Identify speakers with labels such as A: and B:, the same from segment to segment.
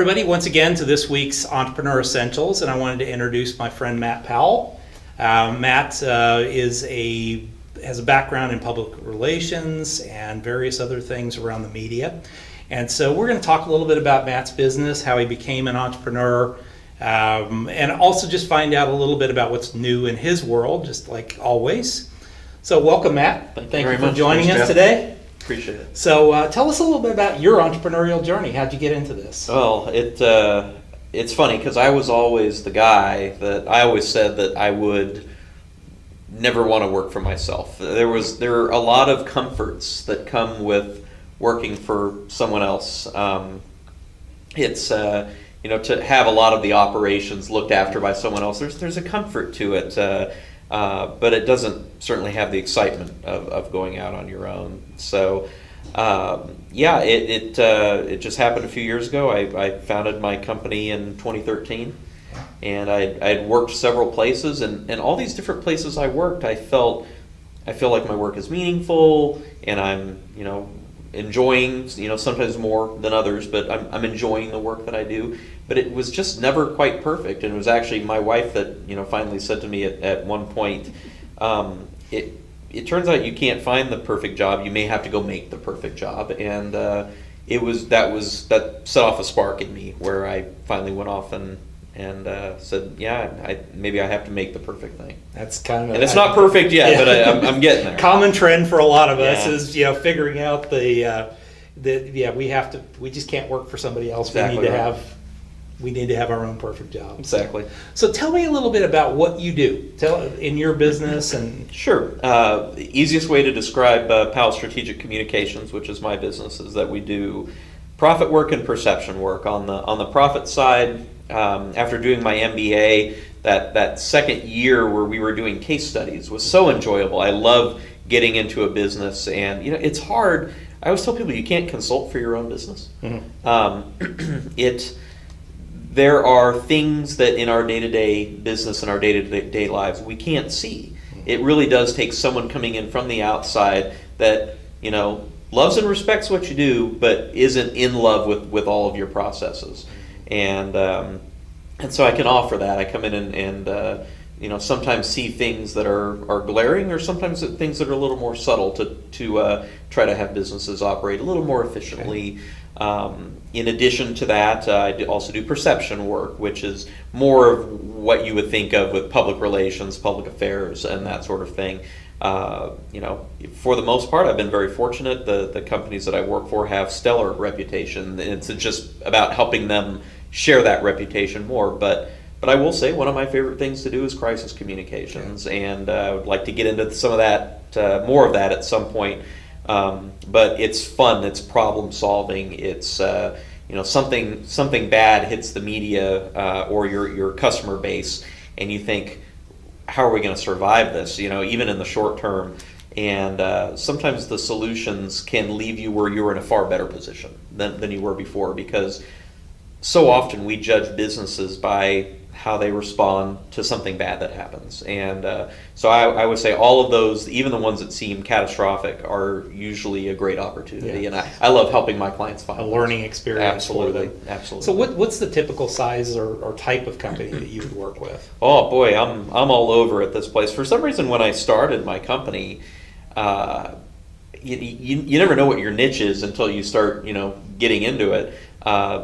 A: everybody, once again to this week's Entrepreneur Essentials, and I wanted to introduce my friend Matt Powell. Matt has a background in public relations and various other things around the media. And so we're going to talk a little bit about Matt's business, how he became an entrepreneur, and also just find out a little bit about what's new in his world, just like always. So welcome, Matt. Thank you for joining us today.
B: Appreciate it.
A: So tell us a little bit about your entrepreneurial journey. How'd you get into this?
B: Well, it's funny because I was always the guy that I always said that I would never want to work for myself. There are a lot of comforts that come with working for someone else. It's to have a lot of the operations looked after by someone else. There's a comfort to it, but it doesn't certainly have the excitement of going out on your own. So it just happened a few years ago. I founded my company in 2013, and I had worked several places, and all these different places I worked, I feel like my work is meaningful, and I'm enjoying, sometimes more than others, but I'm enjoying the work that I do. But it was just never quite perfect, and it was actually my wife that finally said to me at one point, it turns out you can't find the perfect job. You may have to go make the perfect job, and that set off a spark in me where I finally went off and said, maybe I have to make the perfect thing.
A: That's kind of,
B: and it's not perfect yet, but I'm getting there.
A: Common trend for a lot of us is figuring out we just can't work for somebody else.
B: Exactly
A: we need to have our own perfect job.
B: Exactly.
A: So tell me a little bit about what you do. Tell in your business and
B: Sure. The easiest way to describe Powell Strategic Communications, which is my business, is that we do profit work and perception work. On the profit side, after doing my MBA, that second year where we were doing case studies was so enjoyable. I love getting into a business, and it's hard. I always tell people you can't consult for your own business. Mm-hmm. There are things that in our day-to-day business and our day-to-day lives we can't see. It really does take someone coming in from the outside that loves and respects what you do, but isn't in love with all of your processes. And so I can offer that. I come in and sometimes see things that are glaring, or sometimes things that are a little more subtle to try to have businesses operate a little more efficiently. Okay. In addition to that, I also do perception work, which is more of what you would think of with public relations, public affairs, and that sort of thing. For the most part, I've been very fortunate. The companies that I work for have stellar reputation. It's just about helping them share that reputation more. But I will say one of my favorite things to do is crisis communications, and I would like to get into some of that, more of that at some point. But it's fun. It's problem solving. It's something bad hits the media or your customer base, and you think, how are we going to survive this? Even in the short term. And sometimes the solutions can leave you where you were in a far better position than you were before, because so often we judge businesses by how they respond to something bad that happens. And so I would say all of those, even the ones that seem catastrophic, are usually a great opportunity. Yeah. And I love helping my clients find
A: a learning experience for them.
B: Absolutely.
A: So what's the typical size or type of company that you would work with?
B: Oh boy, I'm all over at this place. For some reason, when I started my company, you never know what your niche is until you start getting into it.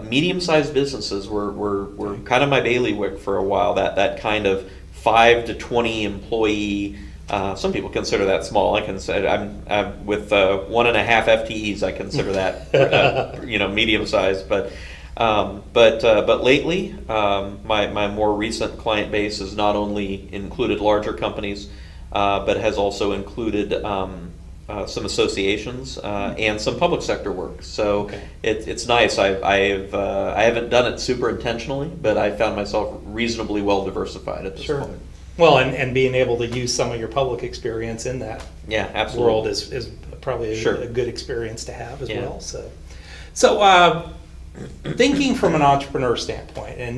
B: Medium-sized businesses were kind of my bailiwick for a while. That kind of 5 to 20 employee. Some people consider that small. I consider I'm with 1.5 FTEs. I consider that medium-sized. But lately, my more recent client base has not only included larger companies, but has also included some associations and some public sector work. So okay. It's nice. I haven't done it super intentionally, but I found myself reasonably well diversified at this point.
A: Well, and being able to use some of your public experience in that world is probably a good experience to have as well. So thinking from an entrepreneur standpoint, and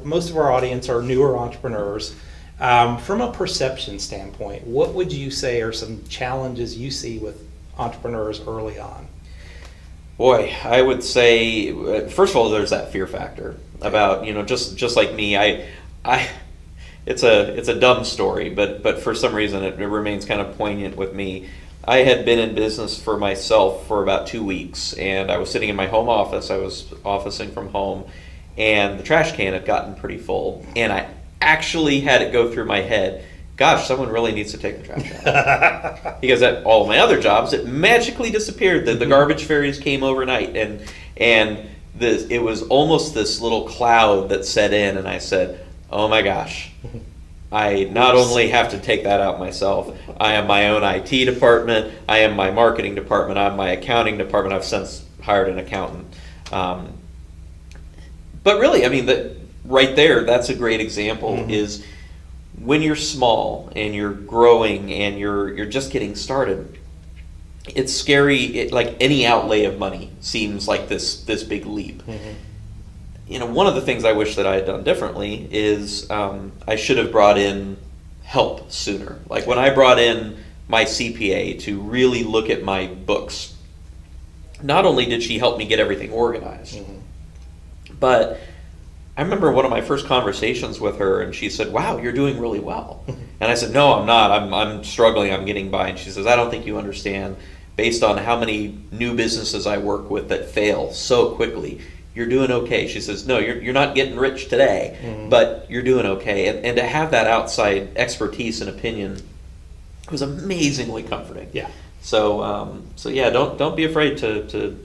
A: most of our audience are newer entrepreneurs. From a perception standpoint, what would you say are some challenges you see with entrepreneurs early on?
B: Boy, I would say, first of all, there's that fear factor about, just like me, it's a dumb story, but for some reason it remains kind of poignant with me. I had been in business for myself for about 2 weeks, and I was sitting in my home office. I was officing from home, and the trash can had gotten pretty full, and I actually had it go through my head, gosh, someone really needs to take the trash out. Because at all of my other jobs, it magically disappeared. The garbage fairies came overnight, and it was almost this little cloud that set in, and I said, oh my gosh, I not only have to take that out myself, I am my own IT department, I am my marketing department, I'm my accounting department. I've since hired an accountant. But really, I mean, right there, that's a great example, is when you're small and you're growing and you're just getting started, it's scary. Like any outlay of money seems like this big leap. One of the things I wish that I had done differently is I should have brought in help sooner. Like when I brought in my CPA to really look at my books, not only did she help me get everything organized, but I remember one of my first conversations with her, and she said, wow, you're doing really well. And I said, no, I'm not. I'm struggling. I'm getting by. And she says, I don't think you understand. Based on how many new businesses I work with that fail so quickly, you're doing okay. She says, no, you're not getting rich today, but you're doing okay. And to have that outside expertise and opinion was amazingly comforting.
A: Yeah.
B: So yeah, don't be afraid to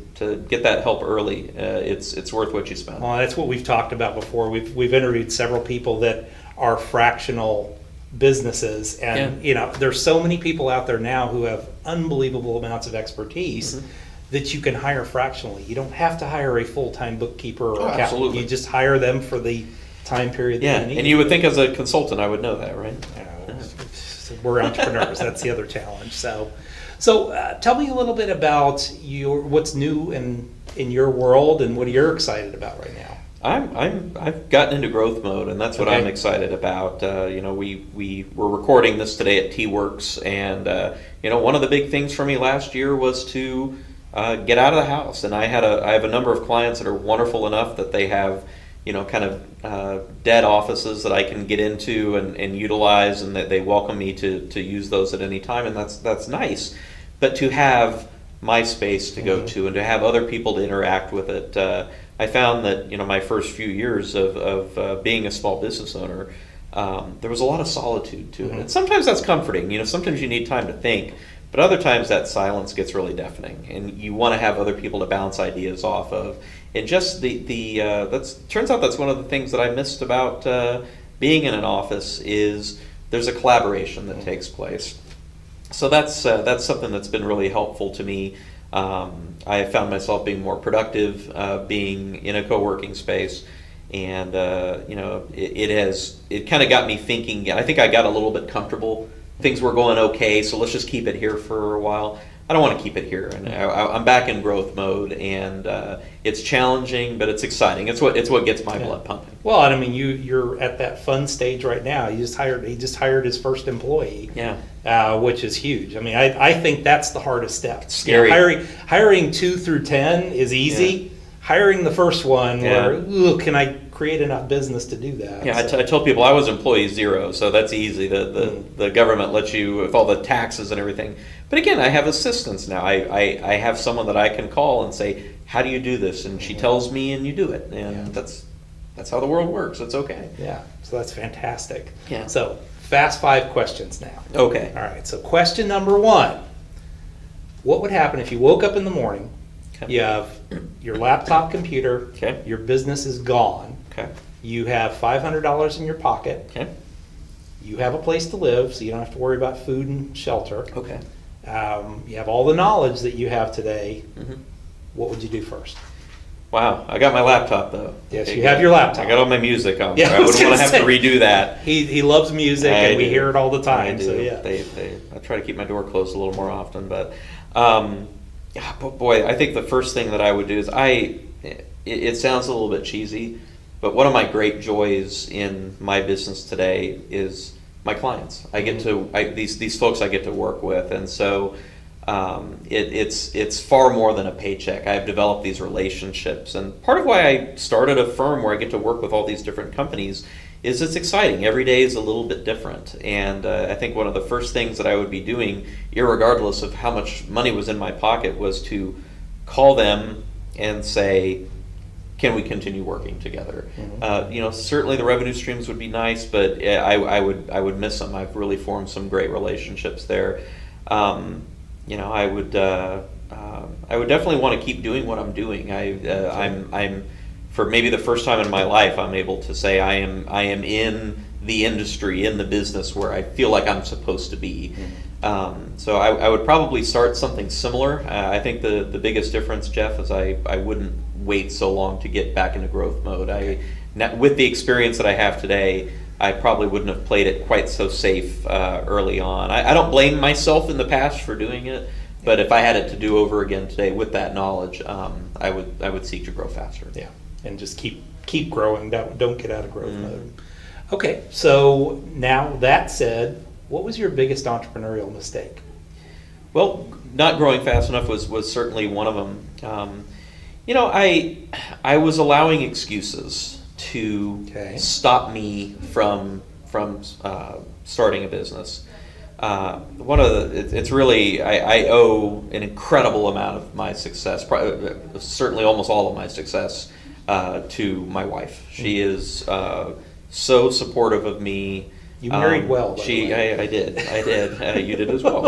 B: get that help early. It's worth what you spend.
A: Well, that's what we've talked about before. We've interviewed several people that are fractional businesses, and there's so many people out there now who have unbelievable amounts of expertise that you can hire fractionally. You don't have to hire a full-time bookkeeper or accountant.
B: Absolutely.
A: You just hire them for the time period that you need.
B: And you would think as a consultant I would know that, right?
A: We're entrepreneurs. That's the other challenge. So tell me a little bit about what's new in your world, and what you're excited about right now.
B: I've gotten into growth mode, and that's what I'm excited about. We were recording this today at T-Werx, and one of the big things for me last year was to get out of the house. And I have a number of clients that are wonderful enough that they have kind of dead offices that I can get into and utilize, and that they welcome me to use those at any time, and that's nice. But to have my space to go to and to have other people to interact with it, I found that my first few years of being a small business owner, there was a lot of solitude to it. And sometimes that's comforting. Sometimes you need time to think, but other times that silence gets really deafening, and you want to have other people to bounce ideas off of. And just turns out that's one of the things that I missed about being in an office is there's a collaboration that takes place. So that's something that's been really helpful to me. I have found myself being more productive, being in a co-working space, and it kind of got me thinking. I think I got a little bit comfortable. Things were going okay, so let's just keep it here for a while. I don't want to keep it here, and I'm back in growth mode, and it's challenging, but it's exciting. It's what gets my blood pumping.
A: Well, I mean, you're at that fun stage right now. He just hired his first employee.
B: Yeah.
A: Which is huge. I mean, I think that's the hardest step.
B: It's scary.
A: Hiring 2 through 10 is easy. Yeah. Hiring the first one, can I create enough business to do that?
B: Yeah, I tell people I was employee 0, so that's easy. The government lets you with all the taxes and everything. But again, I have assistants now. I have someone that I can call and say, how do you do this? And she tells me, and you do it. And that's how the world works. It's okay.
A: Yeah, so that's fantastic.
B: Yeah.
A: So fast 5 questions now.
B: Okay.
A: All right, so question number 1. What would happen if you woke up in the morning, you have your laptop computer, your business is gone, you have $500 in your pocket, you have a place to live, so you don't have to worry about food and shelter, you have all the knowledge that you have today, what would you do first?
B: Wow, I got my laptop though.
A: Yes, you have your laptop.
B: I got all my music on.
A: Yeah,
B: I wouldn't want to have to redo that.
A: He loves music, and we hear it all the time.
B: I do.
A: So yeah,
B: I try to keep my door closed a little more often, but boy, I think the first thing that I would do is it sounds a little bit cheesy, but one of my great joys in my business today is my clients. I get to these folks I get to work with, and so it's far more than a paycheck. I've developed these relationships, and part of why I started a firm where I get to work with all these different companies is it's exciting. Every day is a little bit different, and I think one of the first things that I would be doing, irregardless of how much money was in my pocket, was to call them and say, can we continue working together? Certainly the revenue streams would be nice, but I would miss them. I've really formed some great relationships there. I would definitely want to keep doing what I'm doing. I'm for maybe the first time in my life, I'm able to say I am in the industry, in the business where I feel like I'm supposed to be. So I would probably start something similar. I think the biggest difference, Jeff, is I wouldn't wait so long to get back into growth mode. With the experience that I have today, I probably wouldn't have played it quite so safe early on. I don't blame myself in the past for doing it, but if I had it to do over again today with that knowledge, I would seek to grow faster.
A: Yeah, and just keep growing. Don't get out of growth mode. Okay, so now that said, what was your biggest entrepreneurial mistake?
B: Well, not growing fast enough was certainly one of them. I was allowing excuses to stop me from starting a business. It's really, I owe an incredible amount of my success, certainly almost all of my success, to my wife. She is so supportive of me.
A: You married well.
B: I did. You did as well.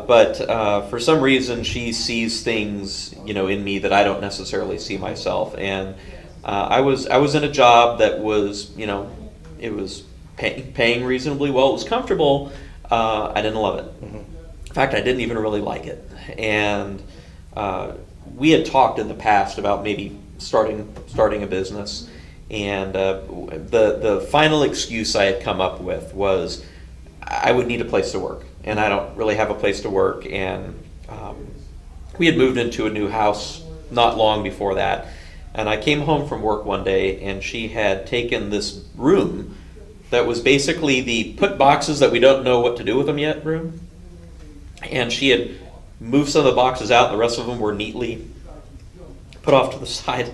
B: But for some reason, she sees things, in me that I don't necessarily see myself. And I was in a job that was, it was paying reasonably well. It was comfortable. I didn't love it. In fact, I didn't even really like it. And we had talked in the past about maybe starting a business. And the final excuse I had come up with was I would need a place to work, and I don't really have a place to work. And we had moved into a new house not long before that, and I came home from work one day, and she had taken this room that was basically the put boxes that we don't know what to do with them yet room, and she had moved some of the boxes out, and the rest of them were neatly put off to the side,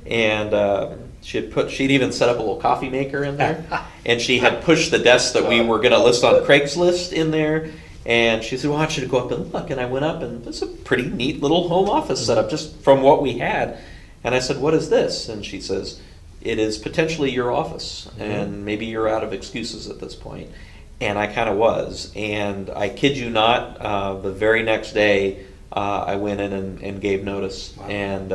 B: and she'd even set up a little coffee maker in there, and she had pushed the desk that we were going to list on Craigslist in there, and she said, well, I want you to go up and look. And I went up, and it's a pretty neat little home office setup just from what we had. And I said, what is this? And she says, it is potentially your office, and maybe you're out of excuses at this point. And I kind of was. And I kid you not, the very next day, I went in and gave notice. Wow. And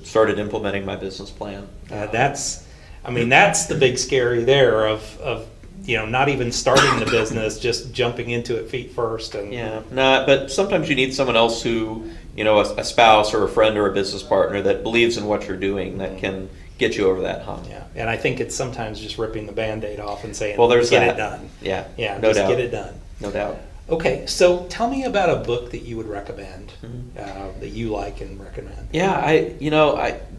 B: started implementing my business plan.
A: That's the big scary there of not even starting the business, just jumping into it feet first. And
B: but sometimes you need someone else who, a spouse or a friend or a business partner that believes in what you're doing, that can get you over that hump.
A: Yeah, and I think it's sometimes just ripping the Band-Aid off and saying,
B: well, there's
A: get
B: that.
A: It done.
B: Yeah,
A: no doubt. Get it done.
B: No doubt.
A: Okay, so tell me about a book that you would recommend, that you like and recommend.
B: Yeah,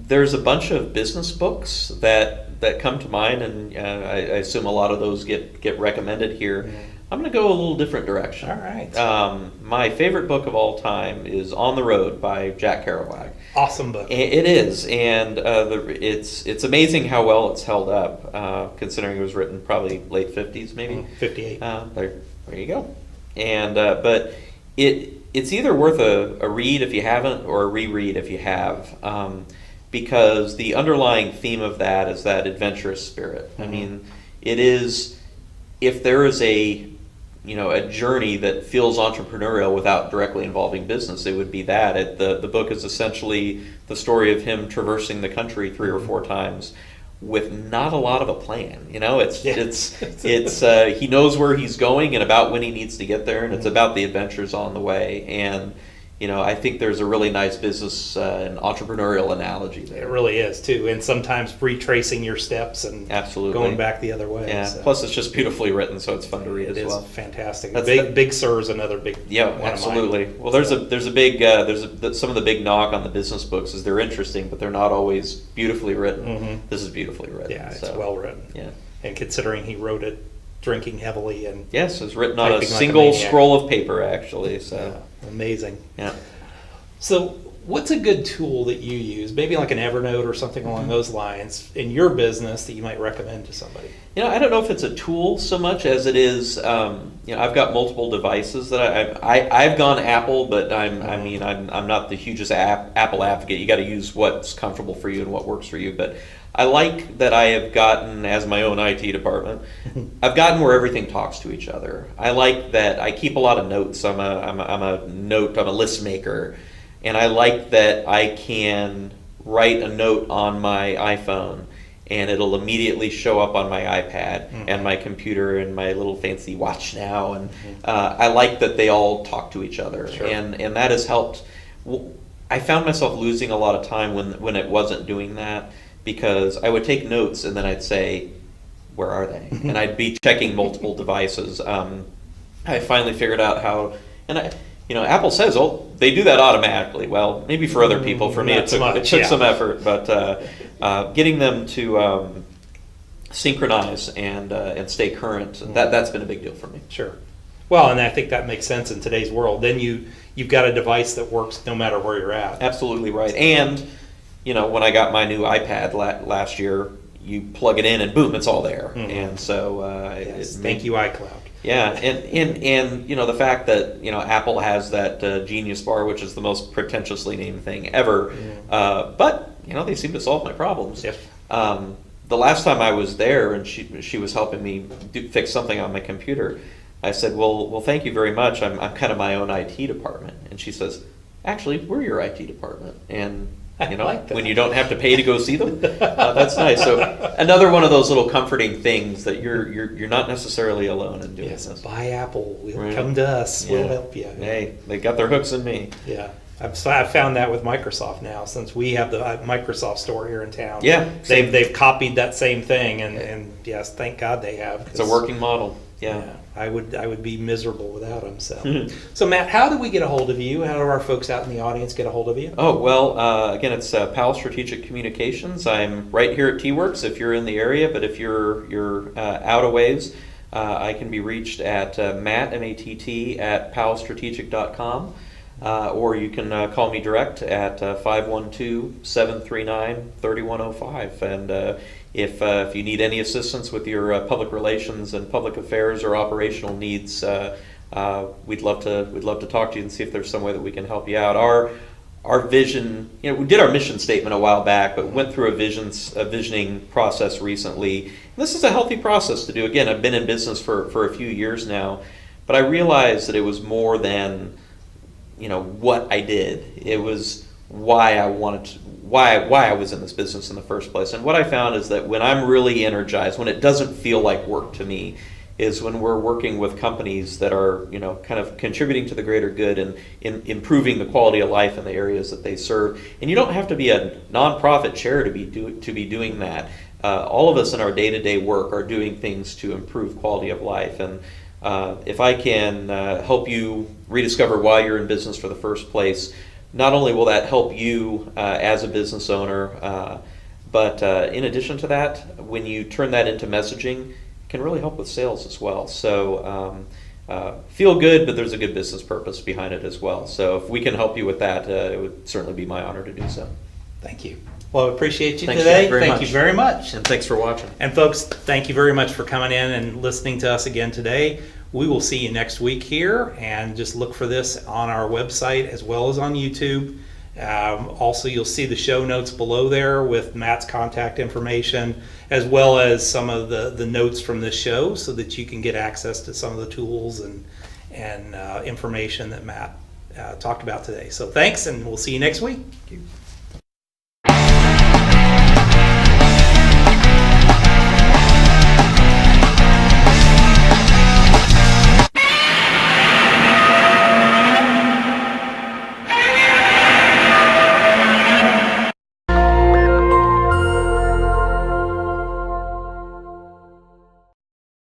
B: there's a bunch of business books that come to mind, and I assume a lot of those get recommended here. I'm going to go a little different direction.
A: All right.
B: My favorite book of all time is On the Road by Jack Kerouac.
A: Awesome book.
B: It is, and it's amazing how well it's held up, considering it was written probably late 50s, maybe.
A: 58.
B: There you go. And but it's either worth a read if you haven't, or a reread if you have, because the underlying theme of that is that adventurous spirit. I mean, it is, if there is a journey that feels entrepreneurial without directly involving business, it would be that. The book is essentially the story of him traversing the country 3 or 4 times with not a lot of a plan. It's he knows where he's going and about when he needs to get there, and it's about the adventures on the way. And I think there's a really nice business and entrepreneurial analogy there.
A: It really is too, and sometimes retracing your steps and
B: absolutely
A: going back the other way.
B: Yeah. So. Plus, it's just beautifully written, so it's fun to read as well.
A: It is fantastic. Big Sur is another big.
B: Yeah, absolutely. Well, there's a big some of the big knock on the business books is they're interesting, but they're not always beautifully written. This is beautifully written.
A: Yeah, it's well written.
B: Yeah,
A: and considering he wrote it drinking heavily and
B: Yes, it's written on a
A: typing like a
B: single
A: maniac.
B: scroll of paper, actually. So,
A: amazing.
B: yeah.
A: So what's a good tool that you use, maybe like an Evernote or something along those lines, in your business that you might recommend to somebody?
B: I don't know if it's a tool so much as it is. I've got multiple devices that I've gone Apple, but I'm not the hugest Apple advocate. You got to use what's comfortable for you and what works for you. But I like that I have gotten, as my own IT department, I've gotten where everything talks to each other. I like that I keep a lot of notes. I'm a list maker, and I like that I can write a note on my iPhone and it'll immediately show up on my iPad and my computer and my little fancy watch now. And I like that they all talk to each other.
A: Sure.
B: And that has helped. I found myself losing a lot of time when it wasn't doing that, because I would take notes and then I'd say, where are they? And I'd be checking multiple devices. I finally figured out how, and Apple says, oh, they do that automatically. Well, maybe for other people. For me, it took some effort, but getting them to synchronize and stay current, that's been a big deal for me.
A: Sure. Well, and I think that makes sense in today's world. Then you've got a device that works no matter where you're at.
B: Absolutely right. And when I got my new iPad last year, you plug it in and boom, it's all there. And so
A: thank you, iCloud.
B: Yeah, and the fact that Apple has that Genius Bar, which is the most pretentiously named thing ever, but they seem to solve my problems.
A: Yep.
B: The last time I was there and she was helping me fix something on my computer, I said, well, thank you very much. I'm kind of my own IT department, and she says, actually, we're your IT department, and
A: like that.
B: when you don't have to pay to go see them, that's nice. So another one of those little comforting things that you're not necessarily alone in doing this.
A: Buy Apple.
B: Right.
A: Come to us.
B: Yeah.
A: We'll help you.
B: Hey, they got their hooks in me.
A: Yeah. I've found that with Microsoft now, since we have the Microsoft store here in town.
B: Yeah,
A: they've copied that same thing, and yes, thank God they have.
B: It's a working model. Yeah.
A: I would be miserable without them. So Matt, how do we get a hold of you? How do our folks out in the audience get a hold of you?
B: Oh, well, again, it's Powell Strategic Communications. I'm right here at T-Werx if you're in the area, but if you're out a ways, I can be reached at Matt, M-A-T-T, at powellstrategic.com. Or you can call me direct at 512-739-3105. And if you need any assistance with your public relations and public affairs or operational needs, we'd love to talk to you and see if there's some way that we can help you out. Our vision, we did our mission statement a while back, but went through a visioning process recently. And this is a healthy process to do. Again, I've been in business for a few years now, but I realized that it was more than what I did. It was why I was in this business in the first place. And what I found is that when I'm really energized, when it doesn't feel like work to me, is when we're working with companies that are kind of contributing to the greater good and improving the quality of life in the areas that they serve. And you don't have to be a nonprofit charity to be doing that. All of us in our day-to-day work are doing things to improve quality of life. And if I can help you rediscover why you're in business for the first place, not only will that help you as a business owner, but in addition to that, when you turn that into messaging, it can really help with sales as well. So feel good, but there's a good business purpose behind it as well. So if we can help you with that, it would certainly be my honor to do so.
A: Thank you. Well, I appreciate you
B: Thanks,
A: today.
B: Jeff, very
A: Thank
B: much.
A: you very much.
B: And thanks for watching.
A: And folks, thank you very much for coming in and listening to us again today. We will see you next week here, and just look for this on our website as well as on YouTube. Also, you'll see the show notes below there with Matt's contact information, as well as some of the notes from this show, so that you can get access to some of the tools and information that Matt talked about today. So thanks, and we'll see you next week.
B: Thank you.